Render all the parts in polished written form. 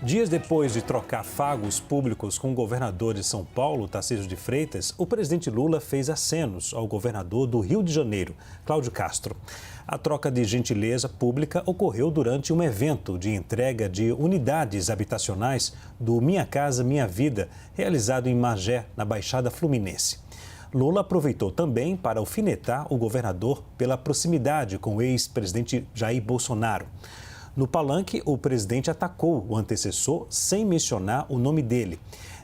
Dias depois de trocar afagos públicos com o governador de São Paulo, Tarcísio de Freitas, o presidente Lula fez acenos ao governador do Rio de Janeiro, Cláudio Castro. A troca de gentileza pública ocorreu durante um evento de entrega de unidades habitacionais do Minha Casa Minha Vida, realizado em Magé, na Baixada Fluminense. Lula aproveitou também para alfinetar o governador pela proximidade com o ex-presidente Jair Bolsonaro. No palanque, o presidente atacou o antecessor sem mencionar o nome dele.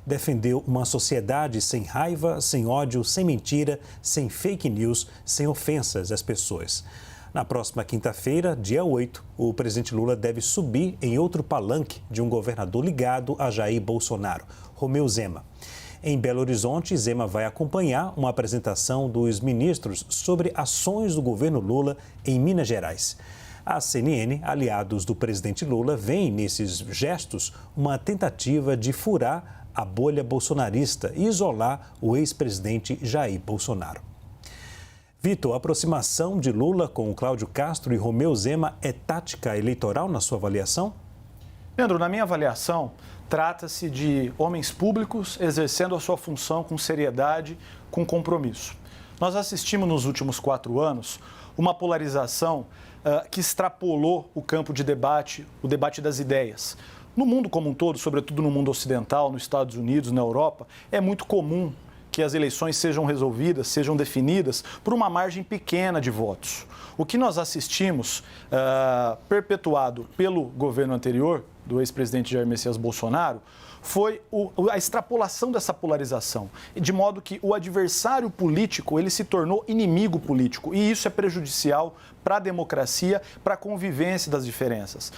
Defendeu uma sociedade sem raiva, sem ódio, sem mentira, sem fake news, sem ofensas às pessoas. Na próxima quinta-feira, dia 8, o presidente Lula deve subir em outro palanque de um governador ligado a Jair Bolsonaro, Romeu Zema. Em Belo Horizonte, Zema vai acompanhar uma apresentação dos ministros sobre ações do governo Lula em Minas Gerais. A CNN, aliados do presidente Lula, veem nesses gestos uma tentativa de furar a bolha bolsonarista e isolar o ex-presidente Jair Bolsonaro. Vitor, a aproximação de Lula com Cláudio Castro e Romeu Zema é tática eleitoral na sua avaliação? Leandro, na minha avaliação, trata-se de homens públicos exercendo a sua função com seriedade, com compromisso. Nós assistimos nos últimos 4 anos uma polarização que extrapolou o campo de debate, o debate das ideias. No mundo como um todo, sobretudo no mundo ocidental, nos Estados Unidos, na Europa, é muito comum que as eleições sejam resolvidas, sejam definidas por uma margem pequena de votos. O que nós assistimos, perpetuado pelo governo anterior, do ex-presidente Jair Messias Bolsonaro, foi a extrapolação dessa polarização, de modo que o adversário político ele se tornou inimigo político, e isso é prejudicial para a democracia, para a convivência das diferenças.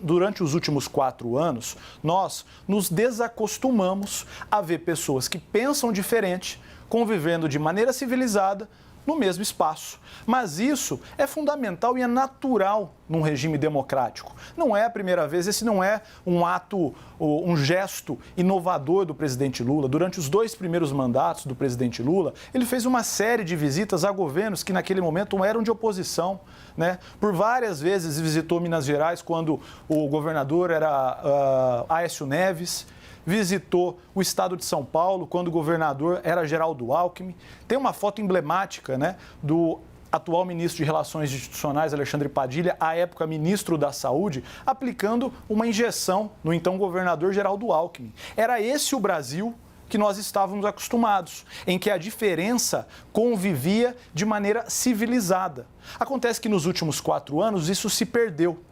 Durante os últimos 4 anos, nós nos desacostumamos a ver pessoas que pensam diferente, convivendo de maneira civilizada, no mesmo espaço. Mas isso é fundamental e é natural num regime democrático. Não é a primeira vez, esse não é um ato, um gesto inovador do presidente Lula. Durante os 2 primeiros mandatos do presidente Lula, ele fez uma série de visitas a governos que naquele momento eram de oposição, né? Por várias vezes visitou Minas Gerais quando o governador era Aécio Neves. Visitou o estado de São Paulo, quando o governador era Geraldo Alckmin. Tem uma foto emblemática, né, do atual ministro de Relações Institucionais, Alexandre Padilha, à época ministro da Saúde, aplicando uma injeção no então governador Geraldo Alckmin. Era esse o Brasil que nós estávamos acostumados, em que a diferença convivia de maneira civilizada. Acontece que nos últimos 4 anos isso se perdeu.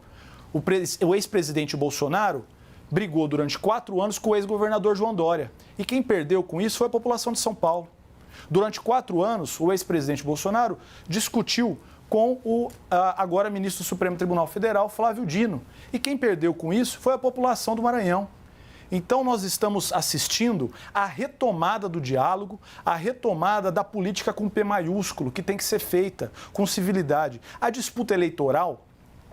O ex-presidente Bolsonaro brigou durante 4 anos com o ex-governador João Dória. E quem perdeu com isso foi a população de São Paulo. Durante 4 anos, o ex-presidente Bolsonaro discutiu com o agora ministro do Supremo Tribunal Federal, Flávio Dino. E quem perdeu com isso foi a população do Maranhão. Então, nós estamos assistindo à retomada do diálogo, à retomada da política com P maiúsculo, que tem que ser feita com civilidade. A disputa eleitoral,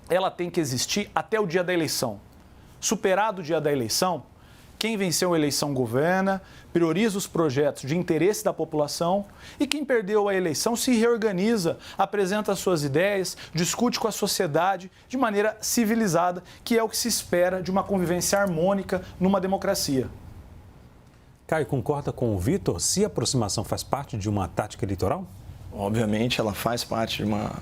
ela tem que existir até o dia da eleição. Superado o dia da eleição, quem venceu a eleição governa, prioriza os projetos de interesse da população e quem perdeu a eleição se reorganiza, apresenta as suas ideias, discute com a sociedade de maneira civilizada, que é o que se espera de uma convivência harmônica numa democracia. Caio, concorda com o Vitor? Se a aproximação faz parte de uma tática eleitoral? Obviamente, ela faz parte de uma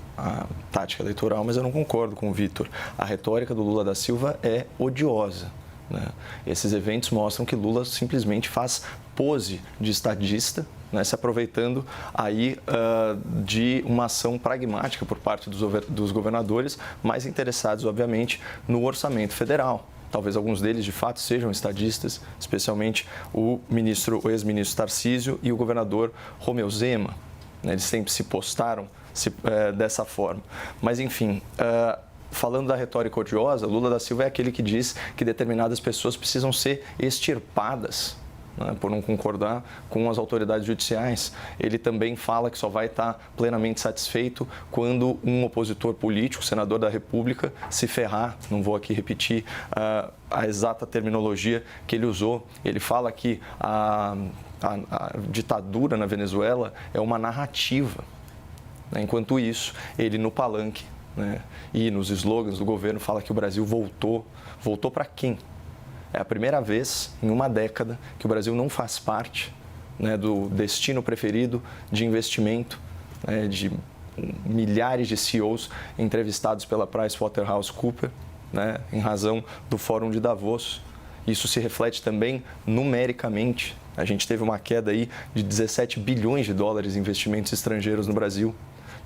tática eleitoral, mas eu não concordo com o Vitor. A retórica do Lula da Silva é odiosa, né? Esses eventos mostram que Lula simplesmente faz pose de estadista, né, se aproveitando aí de uma ação pragmática por parte dos governadores, mais interessados, obviamente, no orçamento federal. Talvez alguns deles, de fato, sejam estadistas, especialmente o ex-ministro Tarcísio e o governador Romeu Zema. Eles sempre se postaram dessa forma. Mas, enfim, falando da retórica odiosa, Lula da Silva é aquele que diz que determinadas pessoas precisam ser extirpadas, né, por não concordar com as autoridades judiciais. Ele também fala que só vai estar plenamente satisfeito quando um opositor político, senador da República, se ferrar. Não vou aqui repetir a exata terminologia que ele usou. Ele fala que a ditadura na Venezuela é uma narrativa, né? Enquanto isso, ele no palanque, né, e nos slogans do governo fala que o Brasil voltou para quem? É a primeira vez em uma década que o Brasil não faz parte, né, do destino preferido de investimento, né, de milhares de CEOs entrevistados pela PricewaterhouseCoopers, né, em razão do Fórum de Davos. Isso se reflete também numericamente. A gente teve uma queda aí de 17 bilhões de dólares em investimentos estrangeiros no Brasil.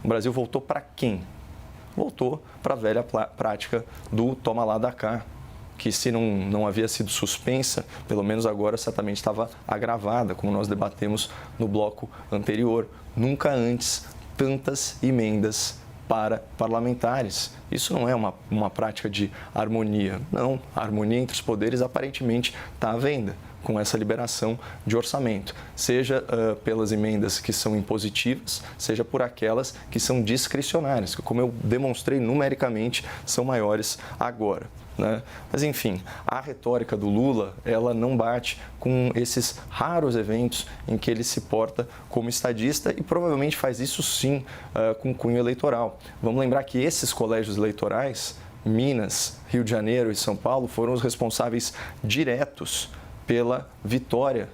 O Brasil voltou para quem? Voltou para a velha prática do toma lá da cá, que se não havia sido suspensa, pelo menos agora certamente estava agravada, como nós debatemos no bloco anterior. Nunca antes tantas emendas para parlamentares. Isso não é uma prática de harmonia. Não, a harmonia entre os poderes aparentemente está à venda com essa liberação de orçamento, seja pelas emendas que são impositivas, seja por aquelas que são discricionárias, que, como eu demonstrei numericamente, são maiores agora, né? Mas, enfim, a retórica do Lula, ela não bate com esses raros eventos em que ele se porta como estadista e provavelmente faz isso sim com cunho eleitoral. Vamos lembrar que esses colégios eleitorais, Minas, Rio de Janeiro e São Paulo, foram os responsáveis diretos pela vitória,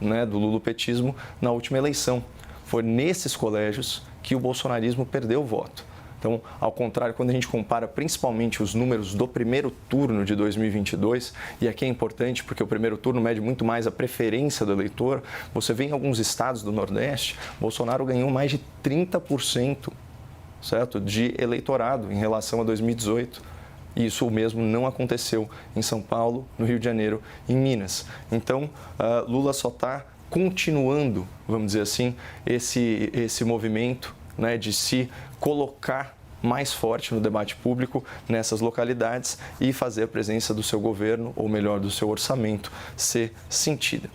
né, do lulopetismo na última eleição. Foi nesses colégios que o bolsonarismo perdeu o voto. Então, ao contrário, quando a gente compara principalmente os números do primeiro turno de 2022, e aqui é importante porque o primeiro turno mede muito mais a preferência do eleitor, você vê em alguns estados do Nordeste, Bolsonaro ganhou mais de 30%, certo, de eleitorado em relação a 2018. E isso mesmo não aconteceu em São Paulo, no Rio de Janeiro e em Minas. Então, Lula só está continuando, vamos dizer assim, esse movimento, né, de se colocar mais forte no debate público nessas localidades e fazer a presença do seu governo, ou melhor, do seu orçamento, ser sentida.